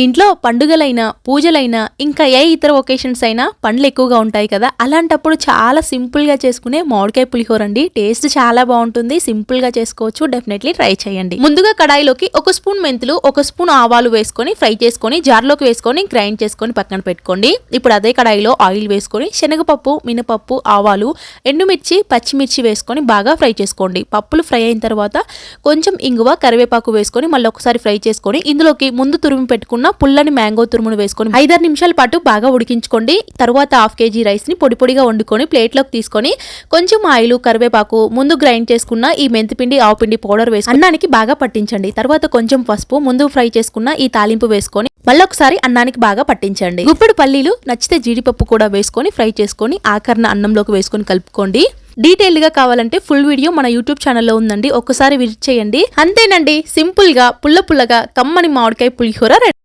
ఇంట్లో పండుగలైనా పూజలైనా ఇంకా ఏ ఇతర ఒకేషన్స్ అయినా పండ్లు ఎక్కువగా ఉంటాయి కదా, అలాంటప్పుడు చాలా సింపుల్ గా చేసుకునే మామిడికాయ పులిహోర అండి. టేస్ట్ చాలా బాగుంటుంది, సింపుల్ గా చేసుకోవచ్చు. డెఫినెట్లీ ట్రై చేయండి. ముందుగా కడాయిలోకి 1 స్పూన్ మెంతులు 1 స్పూన్ ఆవాలు వేసుకొని ఫ్రై చేసుకొని జార్లోకి వేసుకొని గ్రైండ్ చేసుకొని పక్కన పెట్టుకోండి. ఇప్పుడు అదే కడాయిలో ఆయిల్ వేసుకొని శనగపప్పు, మినపప్పు, ఆవాలు, ఎండుమిర్చి, పచ్చిమిర్చి వేసుకొని బాగా ఫ్రై చేసుకోండి. పప్పులు ఫ్రై అయిన తర్వాత కొంచెం ఇంగువ, కరివేపాకు వేసుకొని మళ్ళీ ఒకసారి ఫ్రై చేసుకొని ఇందులోకి ముందు తురిమి పెట్టుకున్న పుల్లని మ్యాంగో తురుమును వేసుకొని 5-6 నిమిషాల పాటు బాగా ఉడికించుకోండి. తర్వాత 1/2 kg రైస్ ని పొడి పొడిగా వండుకొని ప్లేట్లోకి తీసుకొని కొంచెం ఆయిల్, కరివేపాకు, ముందు గ్రైండ్ చేసుకున్న ఈ మెంతిపిండి, ఆవుపిండి పౌడర్ వేసి అన్నానికి బాగా పట్టించండి. తర్వాత కొంచెం పసుపు, ముందు ఫ్రై చేసుకున్న ఈ తాలింపు వేసుకొని మళ్ళొకసారి అన్నానికి బాగా పట్టించండి. గుప్పెడు పల్లీలు, నచ్చితే జీడిపప్పు కూడా వేసుకొని ఫ్రై చేసుకొని ఆఖరణ అన్నంలోకి వేసుకొని కలుపుకోండి. డీటెయిల్డ్ గా కావాలంటే ఫుల్ వీడియో మన యూట్యూబ్ ఛానల్లో ఉందండి, ఒక్కసారి విజిట్ చేయండి. అంతేనండి, సింపుల్ గా పుల్లగా కమ్మని మామిడికాయ పులిహోర రెడీ.